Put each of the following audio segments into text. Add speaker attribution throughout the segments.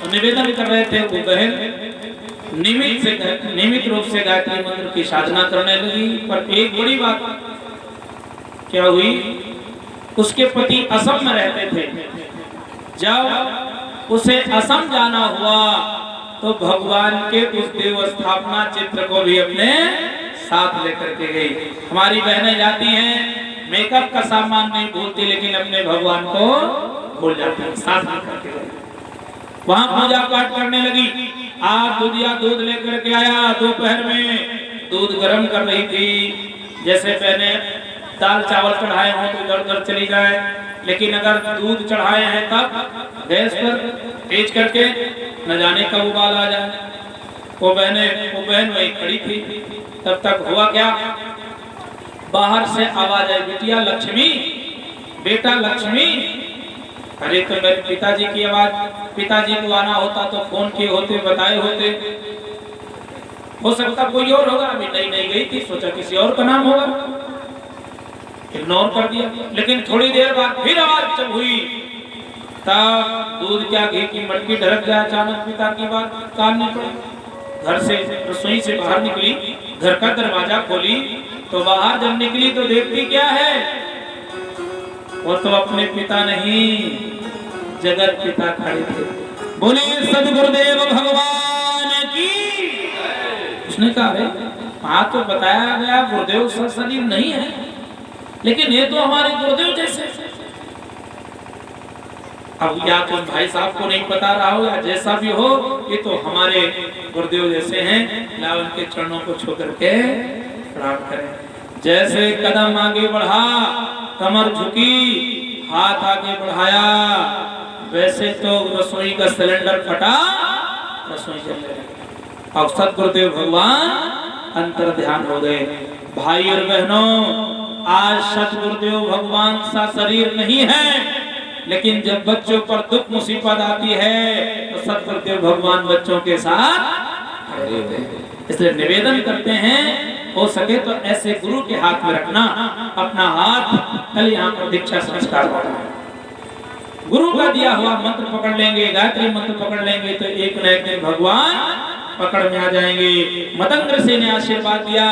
Speaker 1: तो निवेदन कर रहे थे वो बहन नियमित रूप से गायत्री मंत्र की साधना करने लगी। पर एक बड़ी बात क्या हुई, उसके पति असम में रहते थे। जब उसे असम जाना हुआ तो भगवान के उस देव स्थापना चित्र को भी अपने साथ लेकर के गई। हमारी बहनें जाती हैं, मेकअप का सामान नहीं भूलती, लेकिन अपने भगवान को भूल जाती हैं, साथ लेकर के गई। वहां पूजा पाठ करने लगी। आप दूध लेकर के आया। दोपहर में दूध गर्म कर रही थी। जैसे पहले दाल चावल चढ़ाए हों तो इधर उधर चली जाए, लेकिन अगर दूध चढ़ाए हैं तब गैस पर तेज करके न जाने कब उबाल आ जाए। वो बहन वही खड़ी थी। तब तक हुआ क्या, बाहर से आवाज आई, बिटिया लक्ष्मी, बेटा लक्ष्मी। अरे तो मेरे पिताजी की आवाज, पिताजी को आना होता तो फोन किए होते, बताए होते। हो सकता कोई और होगा, अभी नहीं गई थी, सोचा किसी और का नाम होगा, इग्नोर कर दिया। लेकिन थोड़ी देर बाद फिर आवाज जब हुई तब दूध क्या घी की मटकी ढरक गया। अचानक पिता की बात कान में पड़ी। घर से रसोई से बाहर निकली, घर का दरवाजा खोली तो बाहर जब निकली तो देखती क्या है, वो तो अपने पिता नहीं जगत पिता खड़े थे। बोले सदगुरुदेव भगवान की। उसने कहा अरे वहां तो बताया गया गुरुदेव शरीर नहीं है, लेकिन ये तो हमारे गुरुदेव जैसे। अब या तो भाई साहब को नहीं पता रहा हो या जैसा भी हो, ये तो हमारे गुरुदेव जैसे हैं। ला उनके चरणों को छू करके प्रणाम करें। जैसे कदम आगे बढ़ा, कमर झुकी, हाथ आगे बढ़ाया, वैसे तो रसोई का सिलेंडर फटा, रसोई जल गई। अब सदगुरुदेव भगवान अंतर ध्यान हो गए। भाई और बहनों, आज सदगुरुदेव भगवान सा शरीर नहीं है, लेकिन जब बच्चों पर दुख मुसीबत आती है तो सदगुरुदेव भगवान बच्चों के साथ खड़े होते हैं। इसलिए निवेदन करते हैं, हो सके तो ऐसे गुरु के हाथ में रखना अपना हाथ। कल यहाँ पर दीक्षा संस्कार होता है, गुरु का दिया हुआ मंत्र पकड़ लेंगे, गायत्री मंत्र पकड़ लेंगे तो एक न एक दिन भगवान पकड़ में आ जाएंगे। मतंग ऋषि ने आशीर्वाद दिया,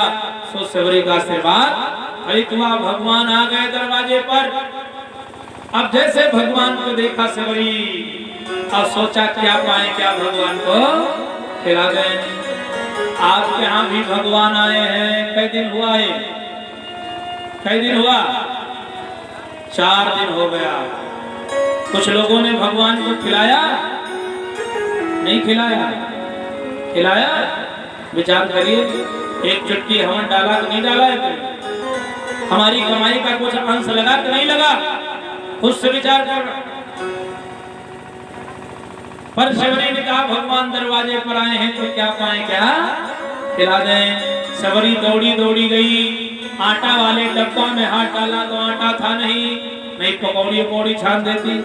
Speaker 1: सो सेवरी का आशीर्वाद फलित हुआ। भगवान आ गए दरवाजे पर। अब जैसे भगवान को देखा सेवरी, अब सोचा क्या पाए, क्या भगवान को खिला दें। आपके यहाँ भी भगवान आए हैं, कई दिन हुआ है, कई दिन हुआ, 4 दिन हो गया। कुछ लोगों ने भगवान को खिलाया, नहीं खिलाया, खिलाया। विचार करिए, एक चुटकी हवन डाला कि नहीं डाला है? हमारी कमाई का कुछ अंश लगा कि नहीं लगा? खुद से विचार कर। पर शबरी ने कहा भगवान दरवाजे पर आए हैं तो क्या पाए, क्या खिला दें। शबरी दौड़ी गई, आटा वाले डब्बा में हाथ डाला तो आटा था नहीं पकौड़ी छान देती।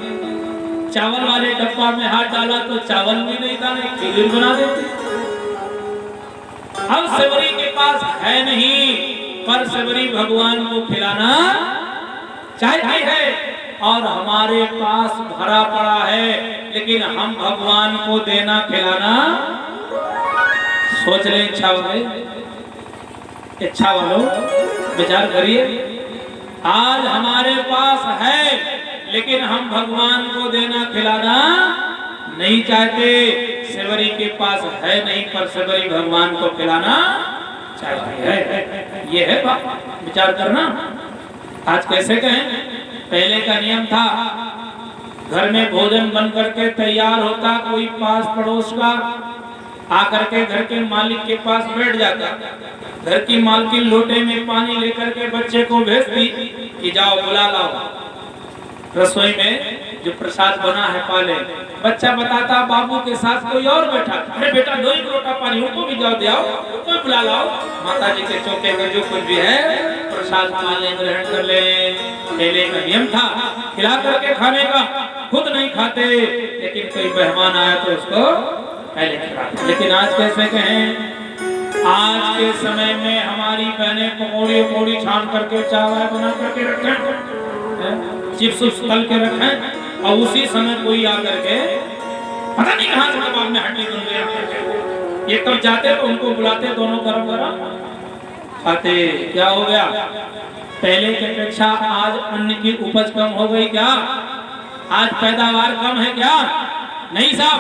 Speaker 1: चावल वाले डब्बा में हाथ डाला तो चावल भी नहीं था, नहीं खीर बना देती। अब शबरी के पास है नहीं, पर शबरी भगवान को खिलाना चाहती है और हमारे पास भरा पड़ा है, लेकिन हम भगवान को देना खिलाना सोच ले। इच्छा वालों विचार करिए, आज हमारे पास है लेकिन हम भगवान को देना खिलाना नहीं चाहते। सेवरी के पास है नहीं, पर सेवरी भगवान को खिलाना चाहती है। ये है बात, विचार करना। आज कैसे कहें, पहले का नियम था, घर में भोजन बन करके तैयार होता, कोई पास पड़ोस का आकर के घर के मालिक के पास बैठ जाता, घर की मालकिन लोटे में पानी लेकर के बच्चे को भेजती कि जाओ बुला लाओ, रसोई में जो प्रसाद बना है पाले। बच्चा बताता बाबू के साथ कोई और बैठा, अरे बेटा 2 लोटा पानी उनको भी जाओ, दियाओ, उनको भी बुला लाओ। माता जी के चौके में जो कुछ भी है प्रसाद पाले ग्रहण कर ले। पहले का नियम था खिला करके खाने का, खुद नहीं खाते, लेकिन कोई मेहमान आया तो उसको पहले खिलाते। लेकिन आज कैसे कहें, आज के समय में हमारी बहनें पकौड़ी छान करके चावल बना करके रखें, चिप्स तल के रखें, और उसी समय कोई आकर के पता नहीं कहां से में हड्डी बन गया। ये तब जाते तो उनको बुलाते, दोनों गरम गरम खाते। क्या हो गया? पहले की अपेक्षा आज अन्न की उपज कम हो गई क्या? आज पैदावार कम है क्या? नहीं साहब,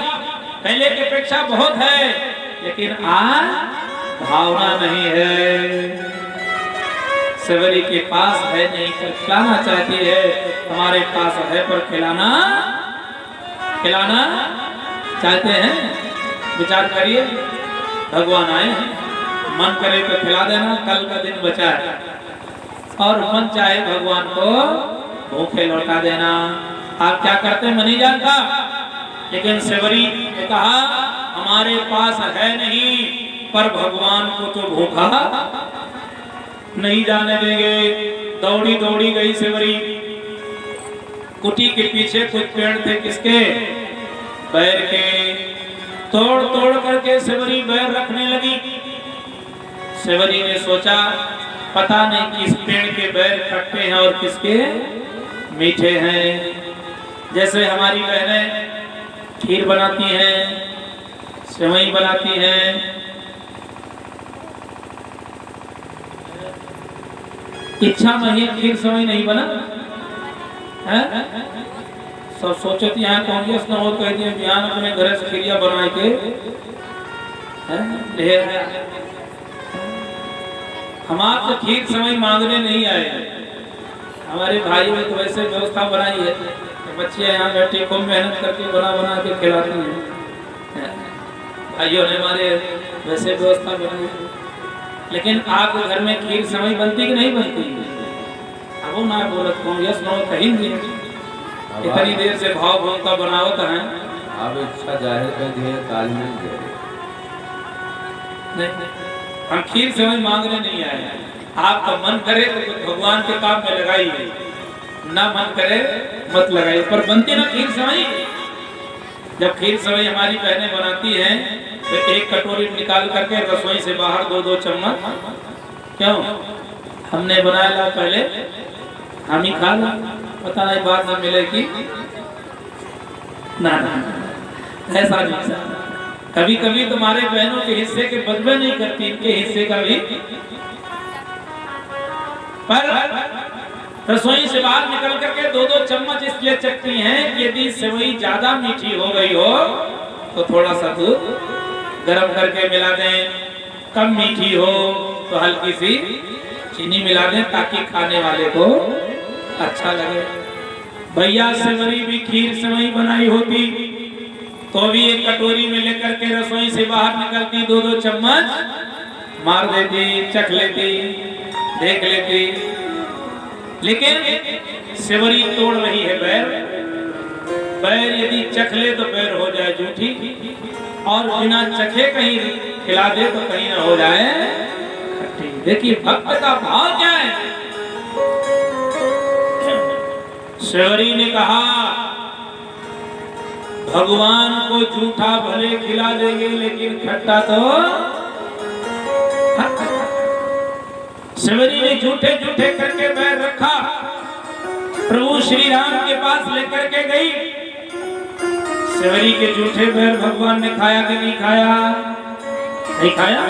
Speaker 1: पहले की अपेक्षा बहुत है, लेकिन आज भावना नहीं है। सेवरी के पास है नहीं पर खिलाना चाहती है, हमारे पास है पर खिलाना चाहते हैं। विचार करिए, भगवान आए हैं, मन करे तो खिला देना, कल का दिन बचा है, और मन चाहे भगवान को भूखे लौटा देना। आप क्या करते मैं नहीं जानता, लेकिन सेवरी ने कहा हमारे पास है नहीं पर भगवान को तो भूखा नहीं जाने देंगे। दौड़ी दौड़ी गई सेवरी। कुटी के पीछे कुछ पेड़ थे, किसके? बैर के। तोड़ तोड़ करके सेवरी बैर रखने लगी। सेवरी ने सोचा पता नहीं किस पेड़ के बैर खट्टे हैं और किसके मीठे हैं। जैसे हमारी बहनें खीर बनाती हैं, सेवई बनाती हैं, इच्छा में ही खीर सेवई नहीं बना है। सब सोचे थे यहाँ कांग्रेस न हो, कह दिए बिहान अपने घर से खीरिया बना के हम आपसे खीर सेवई मांगने नहीं आए। हमारे भाई ने तो वैसे व्यवस्था बनाई है, बच्चे यहाँ बैठे खूब मेहनत करके बना बना के खिलाती हैं। भाइयों ने हमारे वैसे व्यवस्था बनाई है। लेकिन आपके घर में खीर सेवई बनती कि नहीं बनती? अब वो ना बोलत कांग्रेस न कहीं भी इतनी देर से भाव भाव का बनावत है।
Speaker 2: अब इच्छा जाहिर कर दिए, तालमेल दे
Speaker 1: नहीं, हम खीर सेवई मांगने नहीं आए। आपका मन करे तो भगवान के काम में लगाइए, ना मन करे मत लगाइए। पर बनती ना खीर सेवई। जब खीर सेवई हमारी बहनें बनाती हैं तो एक कटोरी निकाल करके रसोई से बाहर 2-2 चम्मच, क्यों? हमने बनाया पहले हम ही खा ला, पता नहीं बाद में मिलेगी ना। ऐसा नहीं। कभी कभी तुम्हारे बहनों के हिस्से के बदबे नहीं करती, इनके हिस्से का भी। पर रसोई से बाहर निकल करके 2-2 चम्मच इसलिए चखती हैं कि यदि सेवई ज्यादा मीठी हो गई हो तो थोड़ा सा दूध गरम करके मिला दें, कम मीठी हो तो हल्की सी चीनी मिला दें ताकि खाने वाले को अच्छा लगे। भैया सेवरी भी खीर सेवई बनाई होती तो भी एक कटोरी में लेकर के रसोई से बाहर निकलती, 2-2 चम्मच मार देती, चख लेती, देख लेती। लेकिन सेवरी तोड़ रही है बैर। बैर यदि चख ले तो बैर हो जाए झूठी, और बिना चखे कहीं खिला दे तो कहीं ना हो जाए खट्टी। देखिए भक्त का भाव क्या है। सेवरी ने कहा भगवान को झूठा भले खिला देंगे लेकिन खट्टा तो। सेवरी ने झूठे झूठे करके बैर रखा, प्रभु श्री राम के पास लेकर के गई। सेवरी के झूठे बैर भगवान ने खाया कि नहीं खाया? नहीं खाया।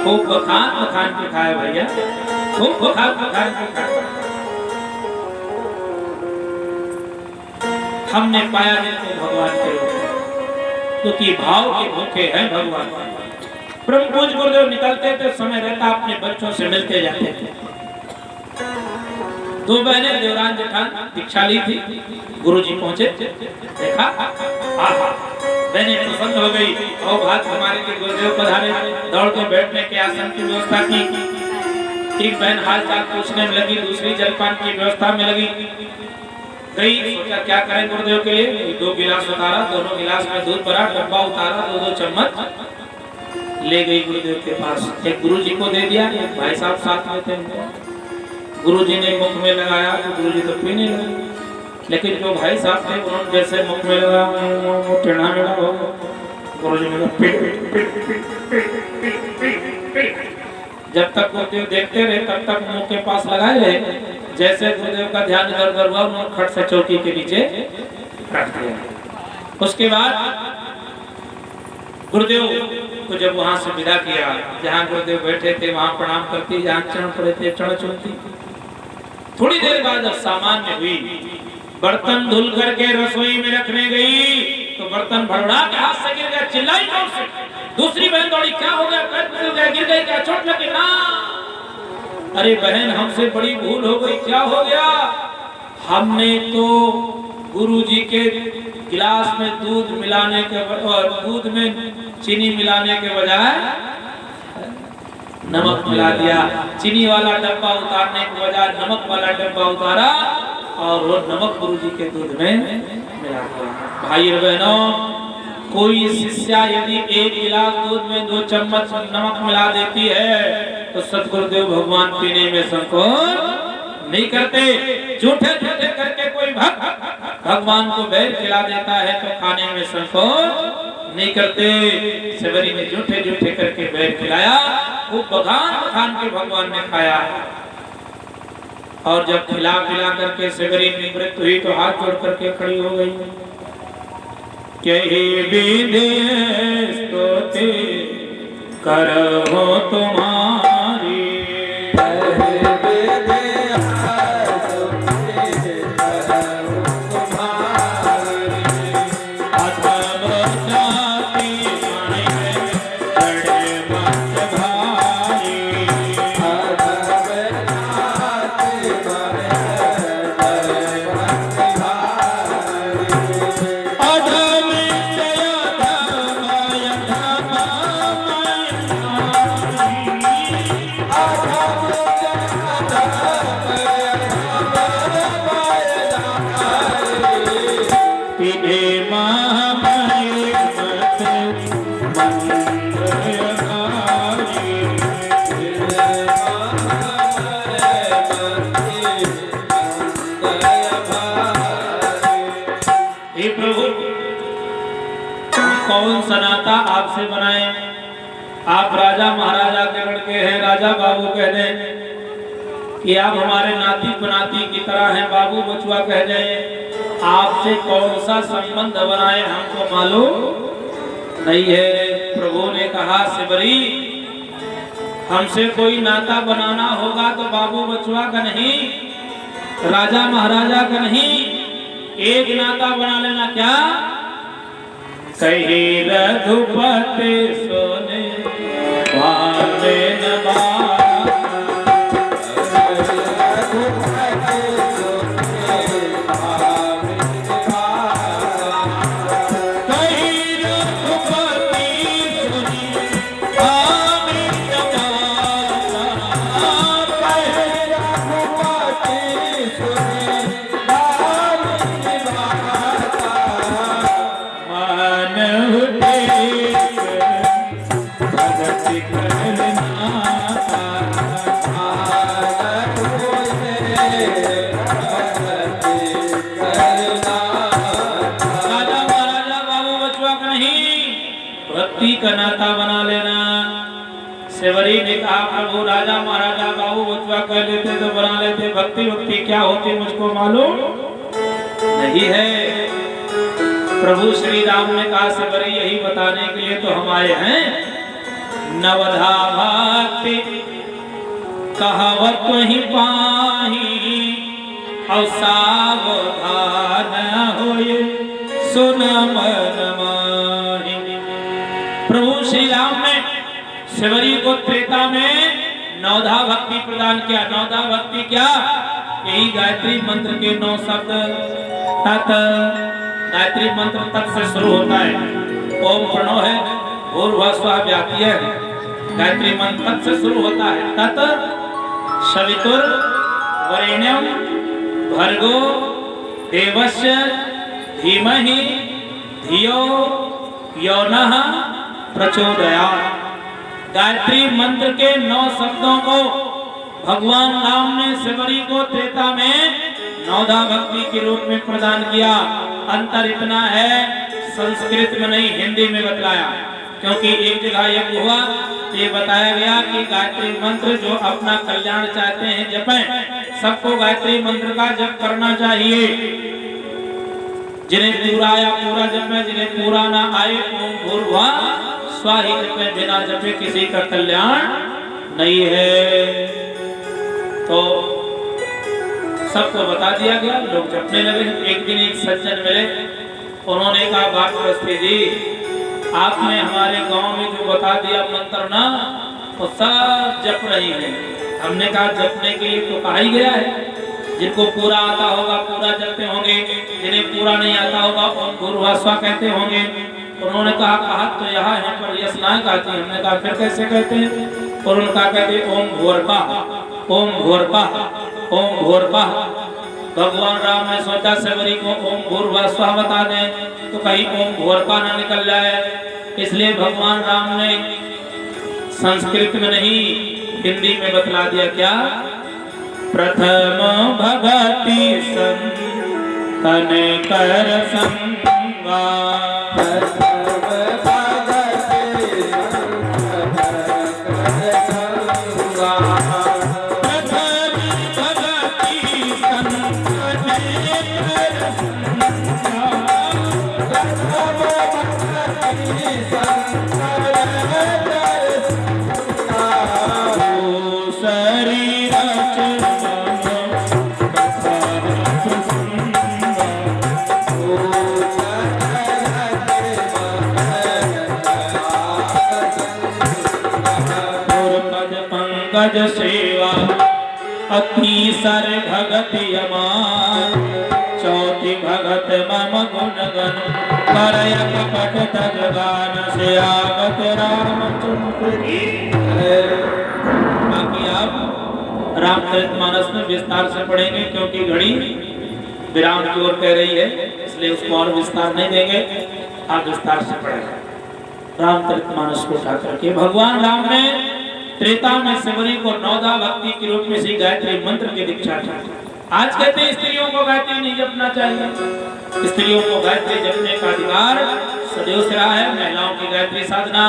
Speaker 1: खूब बखान के खाया भैया, खूब बखान के खाया। हमने पाया जिनको भगवान के रूप, क्योंकि भाव के भूखे हैं भगवान। ब्रह्म पूज गुरुदेव निकलते थे, समय रहता अपने बच्चों से मिलते जाते थे। 2 बहनें देवरान जेठान दीक्षा ली थी। गुरुजी पहुंचे, देखा, बहनें प्रसन्न हो गई। और बात हमारे के गुरुदेव पधारे, दौड़ के बैठने के आसन की व्यवस्था की। एक बहन हाल चाल पूछने में लगी, दूसरी जलपान की व्यवस्था में लगी। गई, सोचा क्या करें गुरुदेव के लिए। 2 गिलास उतारा, दोनों गिलास में दूध भरा, डब्बा उतारा, 2-2 चम्मच ले गई गुरुदेव के पास। एक गुरुजी को दे दिया, एक भाई साहब साथ में थे। गुरुजी ने मुख में लगाया तो गुरुजी तो पीने लगे, लेकिन जो भाई साहब थे उन्होंने जैसे मुख में लगाया टेढ़ा मेढ़ा हो। गुरुजी ने जब तक गुरुदेव देखते रहे तब तक मुंह के पास लगाए रहे। जैसे गुरुदेव का ध्यान इधर उधर हुआ, उन्होंने खट से चौकी के नीचे रख दिया। उसके बाद गुरुदेव को जब वहां से विदा किया, जहां गुरुदेव बैठे थे वहां प्रणाम करती, जहां चरण पड़े थे चरण चुनती। थोड़ी देर बाद जब सामान्य हुई, बर्तन धुल करके रसोई में रखने गई तो बर्तन भड़बड़ा के हाथ से गिर गया, चिल्लाई जोर से। दूसरी बहन दौड़ी, क्या हो गया, पैर फिसल गया, गिर गई क्या, चोट लगी? ना, अरे बहन हमसे बड़ी भूल हो गई। क्या हो गया? हमने तो गुरुजी के गिलास में दूध मिलाने के और दूध में चीनी मिलाने के बजाय नमक मिला दिया। चीनी वाला डब्बा उतारने के बजाय नमक वाला डब्बा उतारा और वो नमक गुरुजी के दूध में मिला दिया। भाई और बहनों, कोई शिष्या यदि एक गिलास दूध में 2 चम्मच नमक मिला देती है तो सतगुरुदेव भगवान पीने में संकोच नहीं करते। झूठे झूठे करके कोई भक्त भगवान को बैर खिला देता है तो खाने में संकोच नहीं करते। सेवरी ने झूठे झूठे करके बैर खिलाया, वो बखान के भगवान ने खाया। और जब खिला पिला करके सेवरी निवृत्त हुई तो हाथ जोड़ करके खड़ी हो गई। कही विधि स्तुति करहो तुम्हारी, कौन सनाता आपसे बनाए? आप राजा महाराजा के लड़के हैं, राजा बाबू कह दें कि आप हमारे नाती पनाती की तरह हैं, बाबू बचुआ कह दें, आपसे कौन सा संबंध बनाए हमको मालूम नहीं है। प्रभु ने कहा, सेवरी हमसे कोई नाता बनाना होगा तो बाबू बचुआ का नहीं, राजा महाराजा का नहीं, एक नाता बना लेना। क्या? कही रघुपति सोने वाले का नाता बना लेना। सेवरी ने कहा, प्रभु राजा महाराजा बाबू बचुआ कह लेते तो बना लेते, भक्ति भक्ति क्या होती मुझको मालूम नहीं है। प्रभु श्री राम ने कहा, सेवरी यही बताने के लिए तो हम आए हैं। नवधा भक्ति कहावत ही पाही और सावधान होए सुन मन माही। प्रभु श्री राम ने सेवरी को त्रेता में नवधा भक्ति प्रदान किया। नवधा भक्ति क्या? यही गायत्री मंत्र के 9 शब्द तत्। गायत्री मंत्र तत् से शुरू होता है। ओम प्रणव है, भूर्भुवस्वः व्याप्ति है। गायत्री मंत्र तत् से शुरू होता है। तत् सवितुर वरेण्यम भर्गो देवस्य धीमहि धियो यो नः प्रचोदयात्। गायत्री मंत्र के 9 शब्दों को भगवान राम ने सेवरी को त्रेता में नवधा भक्ति के रूप में प्रदान किया। अंतर इतना है, संस्कृत में नहीं हिंदी में बतलाया, क्योंकि एक जगह यज्ञ हुआ तो ये बताया गया कि गायत्री मंत्र जो अपना कल्याण चाहते हैं जपें। सबको गायत्री मंत्र का जप करना चाहिए। जिन्हें पूरा आया पूरा जपें, जिन्हें पूरा ना आए ओम भूर्भुवः स्वाहित में बिना जपे किसी का कल्याण नहीं है। तो सबको बता दिया गया, लोग जपने लगे। एक दिन एक सज्जन मिले, उन्होंने कहा बागवस्ती जी, आपने हमारे गांव में जो बता दिया मंत्र ना, वो सब जप रही है। हमने कहा जपने के लिए तो कहा ही गया है, जिनको पूरा आता होगा पूरा जपते होंगे, जिन्हें पूरा नहीं आता होगा ओम भूर्भुवः स्वः कहते होंगे। उन्होंने कहा तो यहाँ है पर यश ना कहती। हमने कहा फिर कैसे कहते हैं? उन्होंने कहा कहते ओम भूर्भुवः, ओम भूर्भुवः, ओम भूर्भुवः। भगवान राम ने सोचा सबरी को ओम भूर्भुवः स्वः बता दें तो कहीं ओम भूर्भुवः ना निकल जाए, इसलिए भगवान राम ने संस्कृत में नहीं हिंदी में बतला दिया। क्या? प्रथम भगति संतन कर संगा, पंकज सेवा अति सर भगति अमार, चौथी भगत मम गुण गण करय कपट तज गान से आगत रामचंद्र की। बाकी आप रामचरितमानस में विस्तार से पढ़ेंगे, क्योंकि घड़ी विराम की ओर कह रही है, इसलिए उसको और विस्तार नहीं देंगे। आप विस्तार से पढ़ेंगे रामचरितमानस को उठा करके। भगवान राम ने त्रेता में सबरी को नौदा भक्ति के रूप में श्री गायत्री मंत्र की दीक्षा दी। आज कहते हैं स्त्रियों को गायत्री नहीं जपना चाहिए। स्त्रियों को गायत्री जपने का अधिकार सदैव से रहा है। महिलाओं की गायत्री साधना,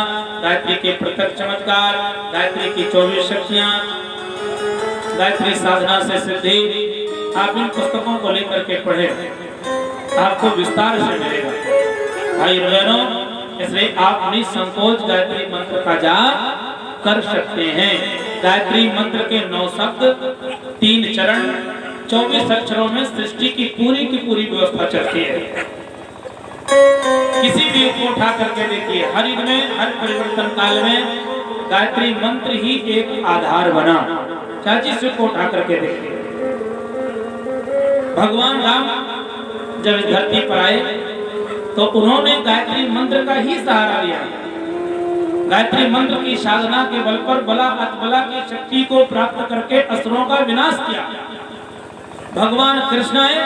Speaker 1: गायत्री के प्रत्यक्ष चमत्कार, गायत्री की 24 शक्तियां, गायत्री साधना से सिद्धि, आप इन पुस्तकों को लेकर के पढ़े, आपको विस्तार से मिलेगा भाई बहनों। इसलिए आप निसंकोच गायत्री मंत्र का जाप कर सकते हैं। गायत्री मंत्र के 9 शब्द, 3 चरण, 24 अक्षरों में सृष्टि की पूरी व्यवस्था चलती है। किसी भी को उठा करके देखिए, हर युग में, हर परिवर्तन काल में गायत्री मंत्र ही एक आधार बना। चाची से को उठा करके देखिए। भगवान राम जब इस धरती पर आए तो उन्होंने गायत्री मंत्र का ही सहारा लिया। गायत्री मंत्र की साधना के बल पर बला अतबला की शक्ति को प्राप्त करके असुरों का विनाश किया। भगवान कृष्ण आए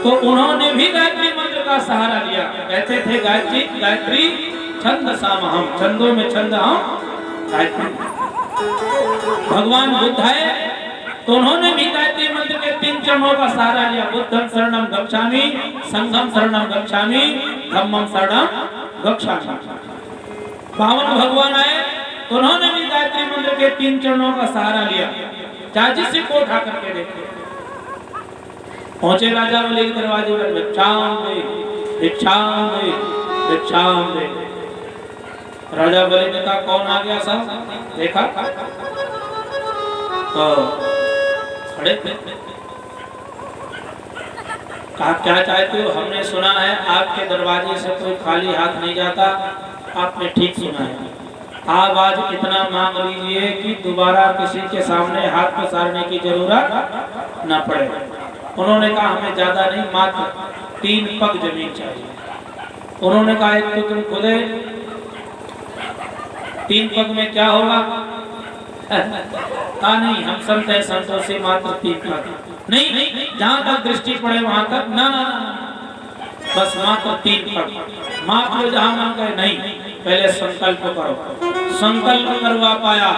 Speaker 1: तो उन्होंने भी गायत्री मंत्र का सहारा लिया। कहते थे गायत्री छंद सामहम, छंदों में छंद हम गायत्री। भगवान बुद्ध आए तो उन्होंने भी गायत्री मंत्र के 3 चरणों का सहारा लिया। बुद्धं शरणं गच्छामि, संघं शरणं गच्छामि, धम्मं शरणं गच्छामि। पावन भगवान आए तो उन्होंने भी गायत्री मंत्र के 3 चरणों का सहारा लिया। चाची से को उठा करके देखते। पहुंचे राजा बलि के दरवाजे पर, भिक्षाम दे, भिक्षाम दे, भिक्षाम दे। राजा बलि ने कहा कौन आ गया साहब? देखा तो खड़े थे। कहा क्या चाहते हो? हमने सुना है आपके दरवाजे से कोई खाली हाथ नहीं जाता। आपने ठीक सुना है। आप आज इतना मांग लीजिए कि दोबारा किसी के सामने हाथ पसारने की जरूरत न पड़े। उन्होंने कहा हमें ज्यादा नहीं, मात्र 3 पग जमीन चाहिए। उन्होंने कहा एक तो तुम खुदे 3 पग में क्या होगा? कहा नहीं, हम संत हैं, संतों से मात्र 3 पग नहीं, जहां तक दृष्टि पड़े वहां तक ना, बस मात्र 3 पग। मात्र जहां मन कहे नहीं, पहले संकल्प करो। संकल्प करवा पाया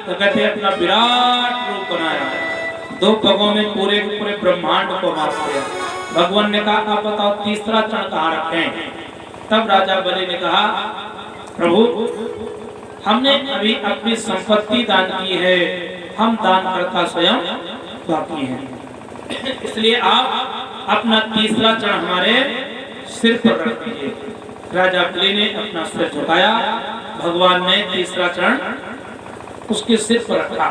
Speaker 1: तो कहते अपना विराट रूप बनाया। 2 पगों में पूरे ब्रह्मांड को माप दिया। भगवान ने कहा आप बताओ तीसरा चरण कहाँ रखें? तब राजा बलि ने कहा प्रभु हमने अभी अपनी संपत्ति दान की है, हम दान करता स्वयं बाकी हैं, इसलिए आप अपना तीसरा चरण हमारे सिर पर रख दीजिए। राजा बलि ने अपना सिर झुकाया, भगवान ने तीसरा चरण उसके सिर पर रखा,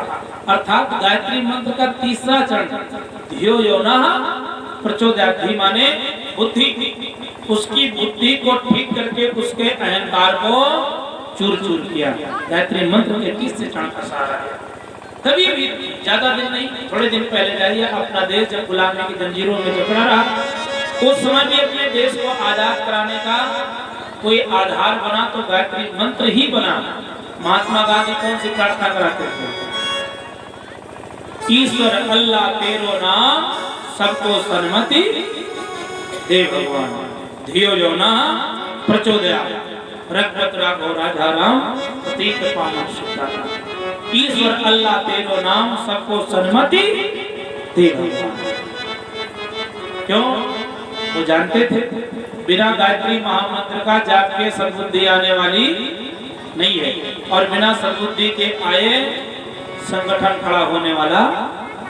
Speaker 1: अर्थात गायत्री मंत्र का तीसरा चरण धियो यो नः प्रचोदयात्, धी माने बुद्धि, उसकी बुद्धि को ठीक करके उसके अहंकार को चूर चूर किया। गायत्री मंत्र के तीसरे चरण का सहारा है। कभी भी ज्यादा दिन नहीं, थोड़े दिन पहले जाइए, अपना देश जब गुलामी की जंजीरों में जकड़ा रहा, उस समय भी अपने देश को आजाद कराने का कोई आधार बना तो गायत्री मंत्र ही बना। महात्मा गांधी कौन सी प्रार्थना कराते थे? ईश्वर अल्लाह तेरो नाम सबको सन्मति दे भगवान, धियो यो नः प्रचोदयात्, रघुपत राघव राजा राम पतित पावन सुखदाता। ईश्वर अल्लाह तेरो नाम सबको सन्मति दे भगवान। क्यों? वो जानते थे बिना गायत्री महामंत्र का जाप के सद्बुद्धि आने वाली नहीं है, और बिना सद्बुद्धि के आए संगठन खड़ा होने वाला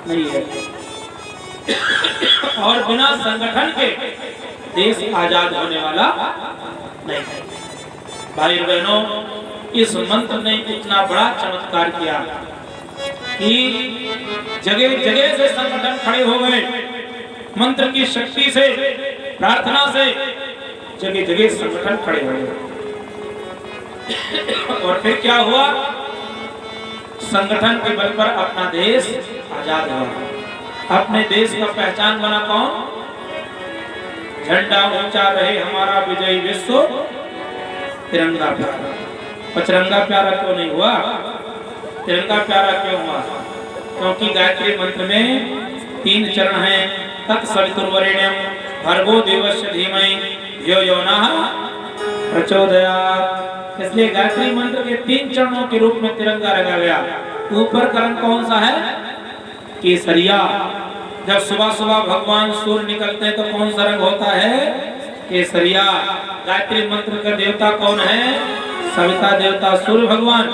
Speaker 1: नहीं है, और बिना संगठन के देश आजाद होने वाला नहीं है। भाई बहनों, इस मंत्र ने इतना बड़ा चमत्कार किया कि जगह जगह से संगठन खड़े हो गए। मंत्र की शक्ति से, प्रार्थना से जगह जगह संगठन खड़े हो गए। और फिर क्या हुआ? संगठन के बल पर अपना देश आजाद हुआ। अपने देश का पहचान बना कौन? झंडा ऊंचा रहे हमारा विजयी विश्व तिरंगा प्यारा। पचरंगा प्यारा क्यों नहीं हुआ? तिरंगा प्यारा क्यों हुआ? क्योंकि गायत्री मंत्र में 3 चरण हैं। तत्सवितुर्वरेण्यं भर्गो देवस्य धीमहि धियो यो नः प्रचोदयात्। इसलिए गायत्री मंत्र के 3 चरणों के रूप में तिरंगा रखा गया। ऊपर का रंग कौन सा है? केसरिया। जब सुबह सुबह भगवान सूर्य निकलते हैं तो कौन सा रंग होता है? केसरिया। गायत्री मंत्र का देवता कौन है? सविता देवता सूर्य भगवान।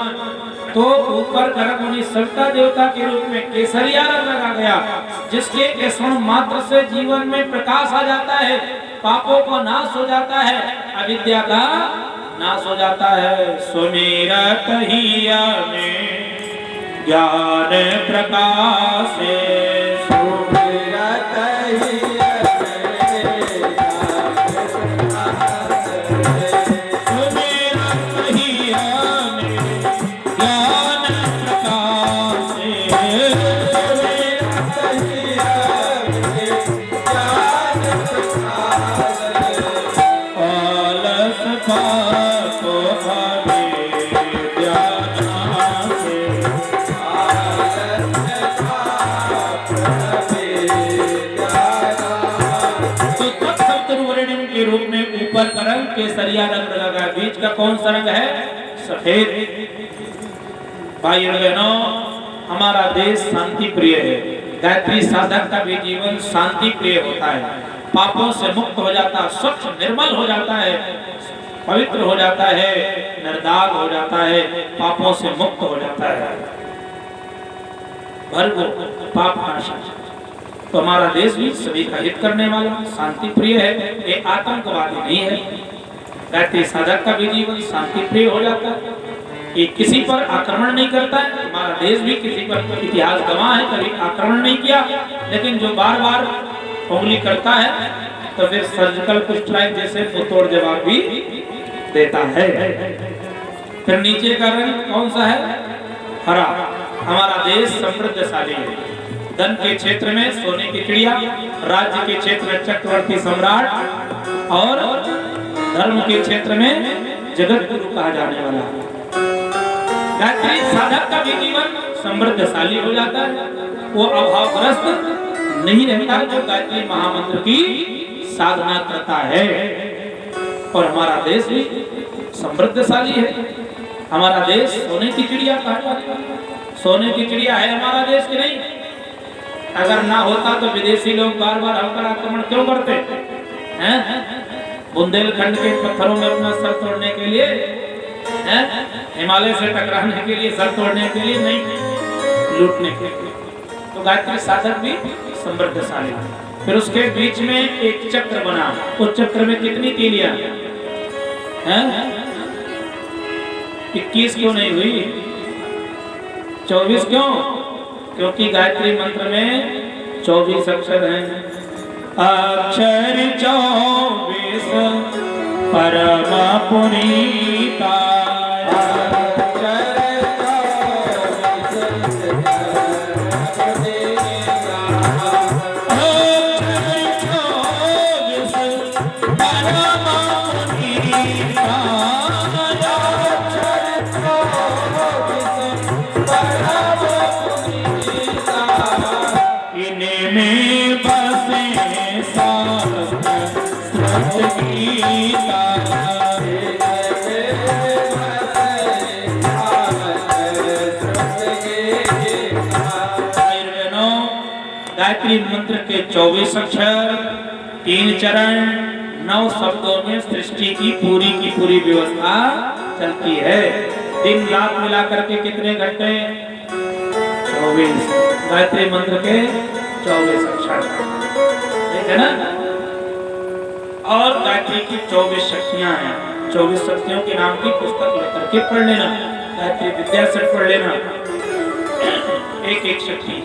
Speaker 1: तो ऊपर का रंग उन्हीं सविता देवता के रूप में केसरिया रंग रखा गया, जिसके स्मरण मात्र से जीवन में प्रकाश आ जाता है, पापों का नाश हो जाता है, अविद्या का नाश हो जाता है। सुमिरत हिया में ज्ञान प्रकाश, सुमिरत हिया केसरिया रंग लगा। बीच का कौन सा रंग है? सफेद। भाई बहनों, हमारा देश शांति प्रिय है। गायत्री साधक का भी जीवन शांति प्रिय होता है। पापों से मुक्त हो जाता है, स्वच्छ निर्मल हो जाता है, पवित्र हो जाता है, निर्दाग हो जाता है, पापों से मुक्त हो जाता है। भर्गो पाप नाशक। तो हमारा देश भी सभी का हित करने वाला शांति प्रिय है, ये आतंकवादी नहीं है। गायत्री साधक का भी जीवन शांति प्रिय हो जाता है, ये किसी पर आक्रमण नहीं करता है। हमारा देश भी किसी पर इतिहास गवाह है, कभी आक्रमण नहीं किया, लेकिन जो बार बार उंगली करता है तो फिर सर्जिकल स्ट्राइक जैसे मुंहतोड़ जवाब भी देता है। फिर नीचे का रंग कौन सा है? हरा। हमारा देश समृद्धशाली है। धन के क्षेत्र में सोने की चिड़िया, राज्य के क्षेत्र में चक्रवर्ती सम्राट, और धर्म के क्षेत्र में जगत गुरु कहा जाने वाला। गायत्री साधक का भी जीवन समृद्धशाली हो जाता है, वो अभावग्रस्त नहीं रहता जो गायत्री महामंत्र की साधना करता है। और हमारा देश भी समृद्धशाली है। हमारा देश सोने की चिड़िया कहा जाता है। सोने की चिड़िया है हमारा देश की नहीं। अगर ना होता तो विदेशी लोग बार बार हम पर आक्रमण क्यों करते हैं? बुंदेलखंड के पत्थरों में अपना सर तोड़ने के लिए, हिमालय से टकराने के लिए, सर तोड़ने के लिए नहीं, लूटने के लिए। तो गायत्री साधक भी समृद्धशाली। फिर उसके बीच में एक चक्र बना, उस चक्र में कितनी तीलियां हैं? 21 क्यों नहीं हुई? 24 क्यों? क्योंकि गायत्री मंत्र में 24 अक्षर हैं। अक्षर 24 परम पुनीता, गायत्री मंत्र के 24 अक्षर, 3 चरण, 9 शब्दों में सृष्टि की पूरी व्यवस्था चलती है। दिन रात मिलाकर के कितने घंटे? 24। गायत्री मंत्र के 24 अक्षर, ठीक है ना? और गायत्री की 24 शक्तियां हैं। 24 शक्तियों के नाम की पुस्तक लेकर के पढ़ लेना, गायत्री विद्या से पढ़ लेना, एक शक्ति।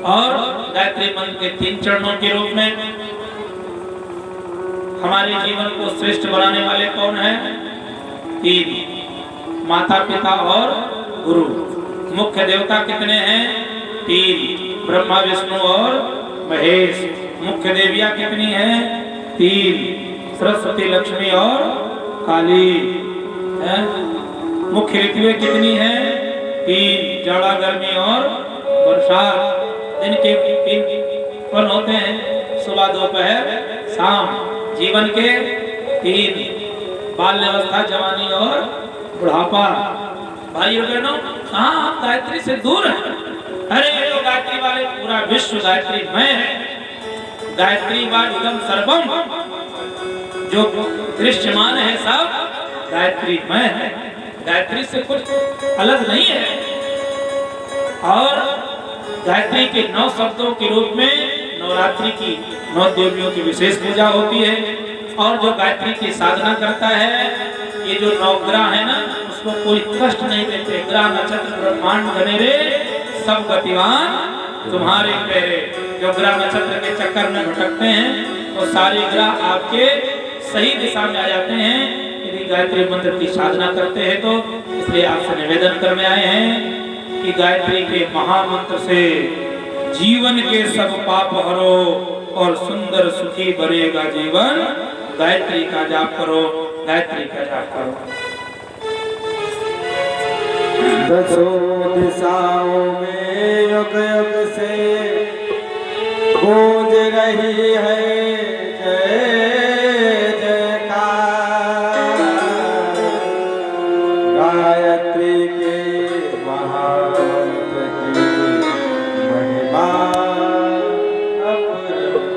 Speaker 1: और गायत्री मंत्र के 3 चरणों के रूप में हमारे जीवन को श्रेष्ठ बनाने वाले कौन है? 3, माता पिता और गुरु। मुख्य देवता कितने हैं? 3, ब्रह्मा विष्णु और महेश। मुख्य देवियां कितनी हैं? 3, सरस्वती लक्ष्मी और काली है। मुख्य ऋतुएं कितनी हैं? 3, जाड़ा गर्मी और बरसात। दिन के 3 पल होते हैं, सुबह दोपहर शाम। जीवन के 3, बाल्यावस्था, जवानी और बुढ़ापा। भाई और बहनों, कहाँ आप गायत्री से दूर हैं? अरे ये तो गायत्री वाले पूरा विश्व गायत्री में है। गायत्री व इदं सर्वम, जो दृश्यमान है सब गायत्री में है। गायत्री से कुछ अलग नहीं है। और गायत्री के 9 शब्दों के रूप में नवरात्रि की 9 देवियों की विशेष पूजा होती है। और जो गायत्री की साधना करता है, ये जो 9 ग्रह है ना, उसको कोई कष्ट नहीं देते। ग्रह नक्षत्र ब्रह्मांड घनेरे सब गतिवान तुम्हारे प्यारे। जो ग्रह नक्षत्र के चक्कर में भटकते हैं, वो सारे ग्रह आपके सही दिशा में आ जाते हैं यदि गायत्री मंत्र की साधना करते हैं तो। इसलिए आपसे निवेदन करने आए हैं कि गायत्री के महामंत्र से जीवन के सब पाप हरो और सुंदर सुखी बनेगा जीवन। गायत्री का जाप करो, गायत्री का जाप करो।
Speaker 3: दसों दिशाओं में युग युग से गूंज रही है जय जयकार। गायत्री के महामंत्र की महिमा अपरंपार।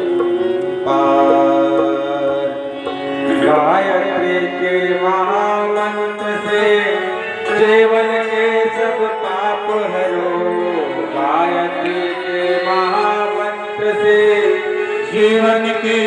Speaker 3: गायत्री के महामंत्र से जीवन के सब पाप हरो। गायत्री के महामंत्र से जीवन के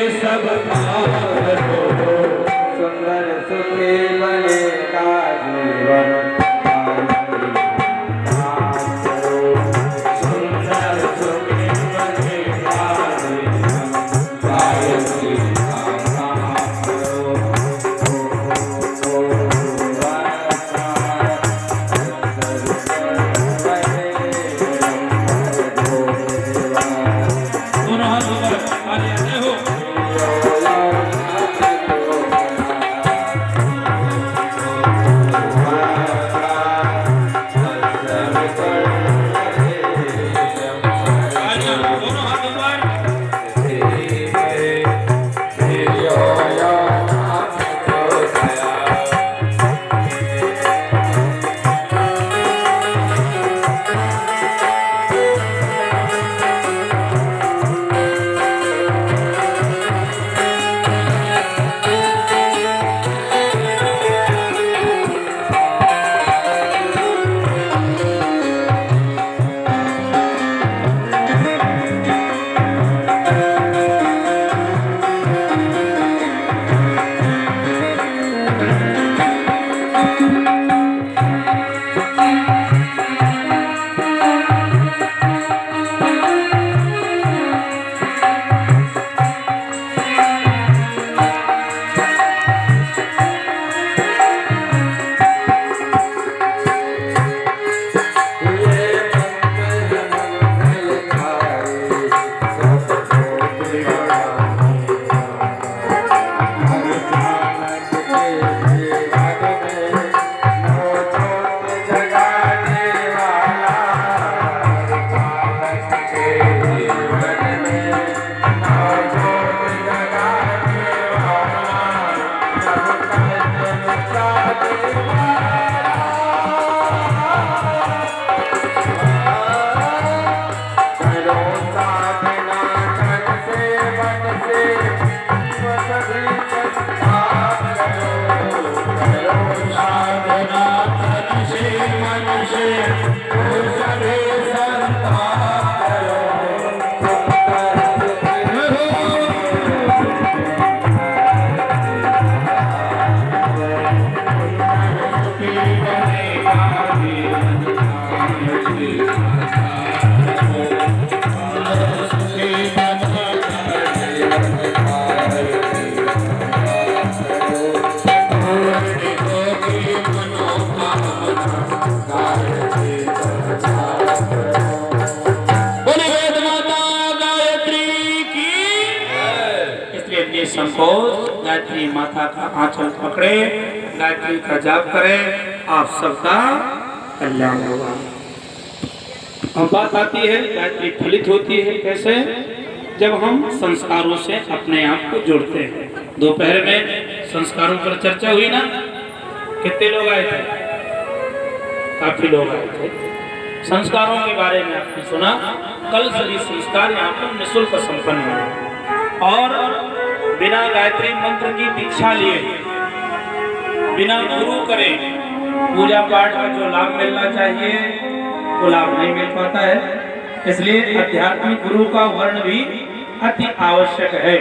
Speaker 3: करो साधना तन से मन से सभी संताप करो। करो साधना तन से मन से सभी संताप
Speaker 1: संकोच गायत्री माता का आंचल पकड़े, गायत्री का जाप करें, आप सबका कल्याण होगा। अब बात आती है गायत्री फलित होती है कैसे? जब हम संस्कारों से अपने आप को जोड़ते हैं। दोपहर में संस्कारों पर चर्चा हुई ना, कितने लोग आए थे? काफी लोग आए थे। संस्कारों के बारे में आपने सुना। कल सभी संस्कार यहाँ पर निःशुल्क संपन्न हुए और बिना गायत्री मंत्र की दीक्षा लिए, बिना गुरु करे पूजा पाठ का जो लाभ मिलना चाहिए वो लाभ नहीं मिल पाता है। इसलिए आध्यात्मिक गुरु का वर्ण भी अति आवश्यक है।